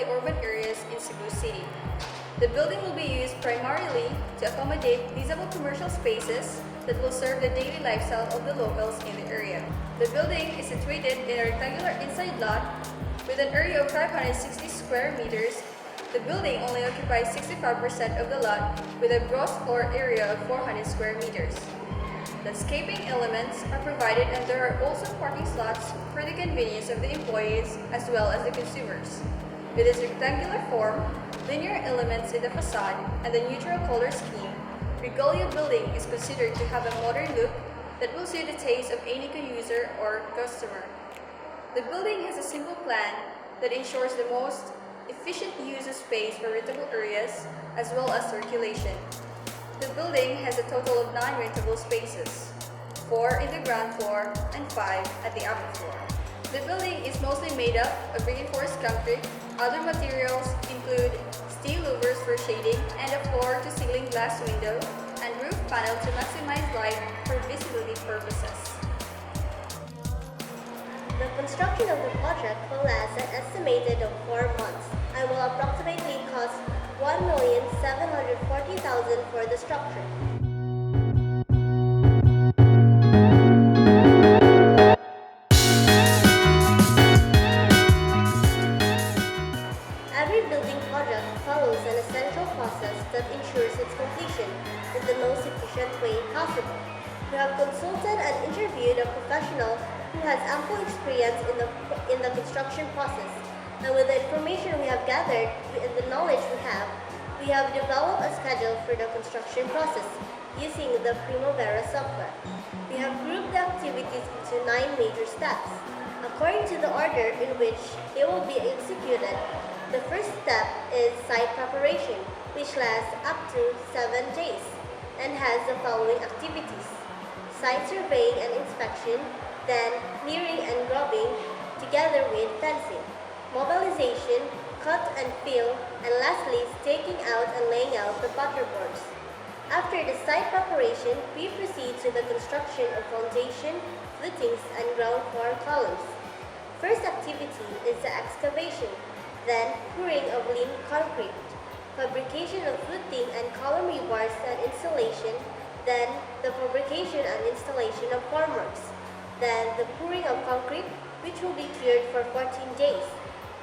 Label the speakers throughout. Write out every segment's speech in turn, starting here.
Speaker 1: the urban areas in Cebu City. The building will be used primarily to accommodate leasable commercial spaces that will serve the daily lifestyle of the locals in the area. The building is situated in a rectangular inside lot with an area of 560 square meters. The building only occupies 65% of the lot with a gross floor area of 400 square meters. Landscaping elements are provided and there are also parking slots for the convenience of the employees as well as the consumers. With its rectangular form, linear elements in the facade, and the neutral color scheme, Regalia building is considered to have a modern look that will suit the taste of any user or customer. The building has a simple plan that ensures the most efficient use of space for rentable areas as well as circulation. The building has a total of 9 rentable spaces, 4 in the ground floor and 5 at the upper floor. The building is mostly made up of reinforced concrete. Other materials include steel louvers for shading and a floor-to-ceiling glass window and roof panel to maximize light for visibility purposes.
Speaker 2: The construction of the project will last an estimated of 4 months and will approximately cost 1,740,000 for the structure. Every building project follows an essential process that ensures its completion in the most efficient way possible. We have consulted and interviewed a professional who has ample experience in the construction process, and with the information we have gathered and the knowledge we have developed a schedule for the construction process using the Primavera software. We have grouped the activities into 9 major steps, according to the order in which they will be executed. The first step is site preparation, which lasts up to 7 days and has the following activities: site surveying and inspection, then clearing and grubbing together with fencing, mobilization, cut and fill, and lastly staking out and laying out the butterboards. After the site preparation, we proceed to the construction of foundation, footings, and ground floor columns. First activity is the excavation, then pouring of lean concrete, fabrication of footing and column rebars and installation, then the fabrication and installation of formworks, then the pouring of concrete, which will be cleared for 14 days,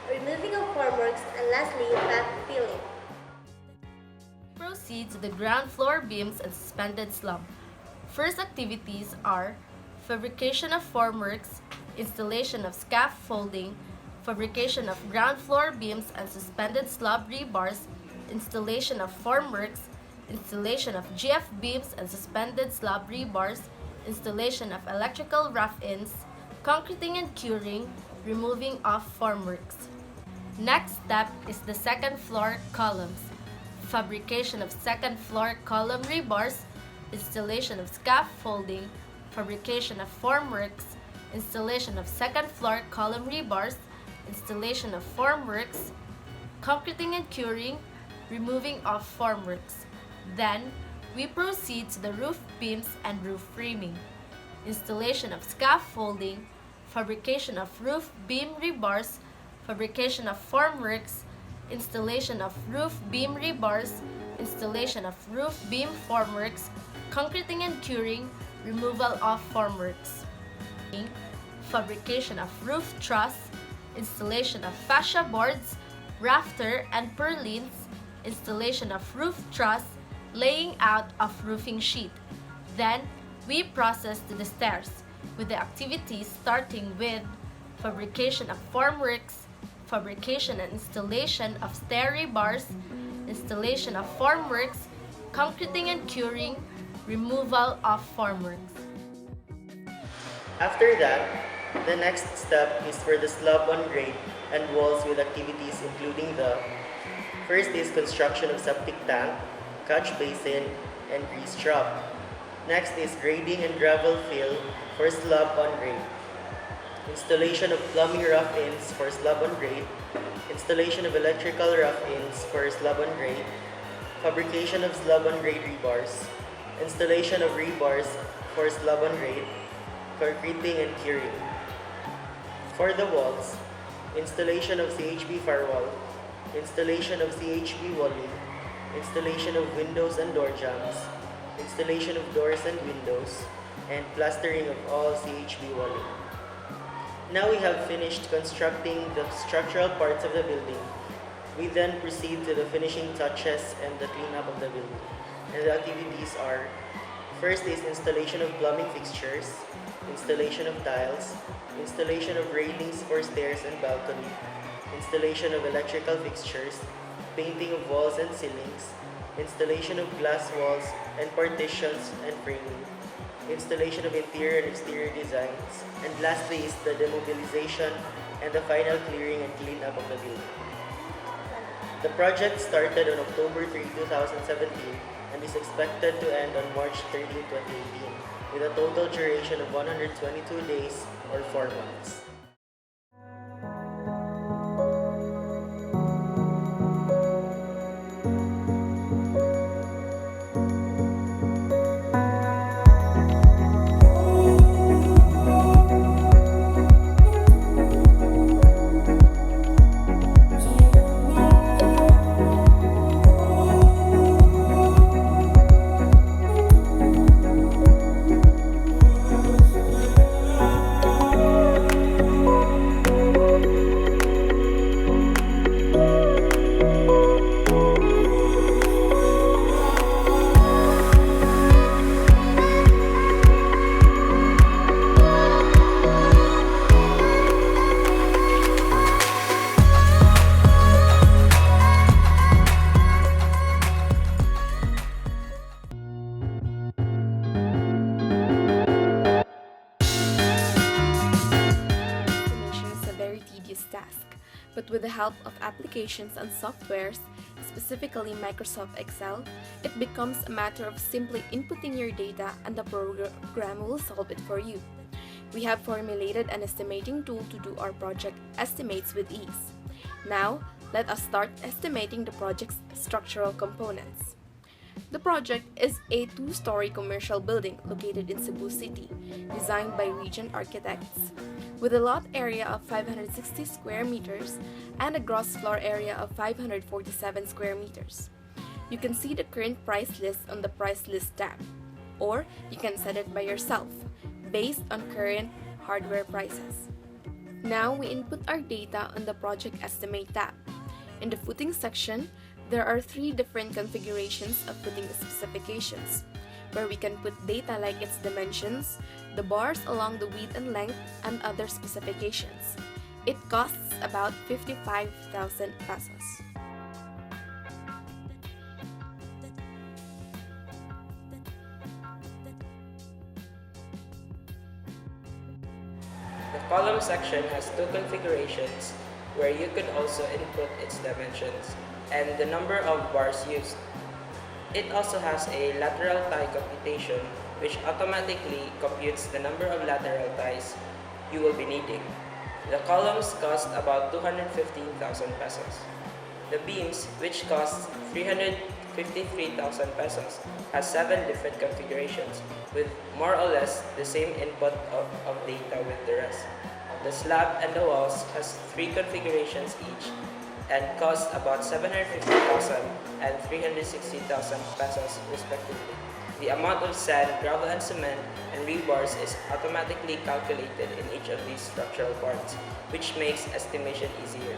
Speaker 2: removing of formworks, and lastly, backfilling.
Speaker 3: Proceed to the ground floor beams and suspended slab. First activities are fabrication of formworks, installation of scaffolding, fabrication of ground floor beams and suspended slab rebars, installation of formworks, installation of GF beams and suspended slab rebars, installation of electrical rough-ins, concreting and curing, removing of formworks. Next step is the second floor columns. Fabrication of second floor column rebars, installation of scaffolding, fabrication of formworks, installation of second floor column rebars, installation of formworks, concreting and curing, removing of formworks. Then, we proceed to the roof beams and roof framing, installation of scaffolding, fabrication of roof beam rebars, fabrication of formworks, installation of roof beam rebars, installation of roof beam formworks, concreting and curing, removal of formworks. Fabrication of roof truss, installation of fascia boards, rafter and purlins, installation of roof truss, laying out of roofing sheet. Then, we process to the stairs, with the activities starting with fabrication of formworks, fabrication and installation of stair rebars, installation of formworks, concreting and curing, removal of formworks.
Speaker 4: After that, the next step is for the slab on grade and walls with activities including the first is construction of septic tank, catch basin, and grease trap. Next is grading and gravel fill for slab on grade. Installation of plumbing rough-ins for slab on grade, installation of electrical rough-ins for slab on grade, fabrication of slab on grade rebars, installation of rebars for slab on grade, concreting and curing. For the walls, installation of CHP firewall, installation of CHB walling, installation of windows and door jambs, installation of doors and windows, and plastering of all CHB walling. Now we have finished constructing the structural parts of the building. We then proceed to the finishing touches and the cleanup of the building. And the activities are: first is installation of plumbing fixtures, installation of tiles, installation of railings for stairs and balcony, installation of electrical fixtures, painting of walls and ceilings, installation of glass walls and partitions and framing, installation of interior and exterior designs, and lastly is the demobilization and the final clearing and cleanup of the building. The project started on October 3, 2017 and is expected to end on March 13, 2018 with a total duration of 122 days or 4 months.
Speaker 3: Task, but with the help of applications and softwares, specifically Microsoft Excel, it becomes a matter of simply inputting your data and the program will solve it for you. We have formulated an estimating tool to do our project estimates with ease. Now, let us start estimating the project's structural components. The project is a two-story commercial building located in Cebu City, designed by Region Architects, with a lot area of 560 square meters and a gross floor area of 547 square meters. You can see the current price list on the price list tab, or you can set it by yourself, based on current hardware prices. Now we input our data on the project estimate tab. In the footing section, there are 3 different configurations of footing specifications, where we can put data like its dimensions, the bars along the width and length, and other specifications. It costs about 55,000 pesos.
Speaker 5: The column section has 2 configurations where you could also input its dimensions and the number of bars used. It also has a lateral tie computation which automatically computes the number of lateral ties you will be needing. The columns cost about 215,000 pesos. The beams, which cost 353,000 pesos, has 7 different configurations with more or less the same input of data with the rest. The slab and the walls has 3 configurations each and cost about 750,000 and 360,000 pesos respectively. The amount of sand, gravel and cement, and rebars is automatically calculated in each of these structural parts, which makes estimation easier.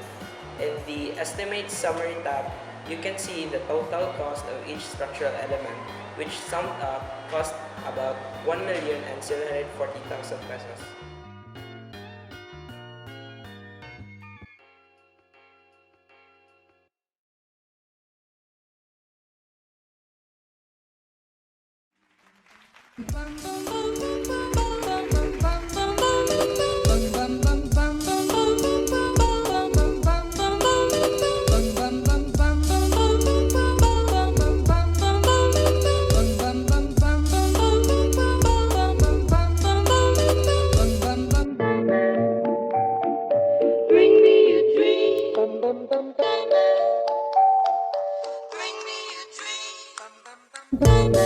Speaker 5: In the Estimate Summary tab, you can see the total cost of each structural element, which summed up cost about 1,740,000 pesos.
Speaker 6: Bring me a dream.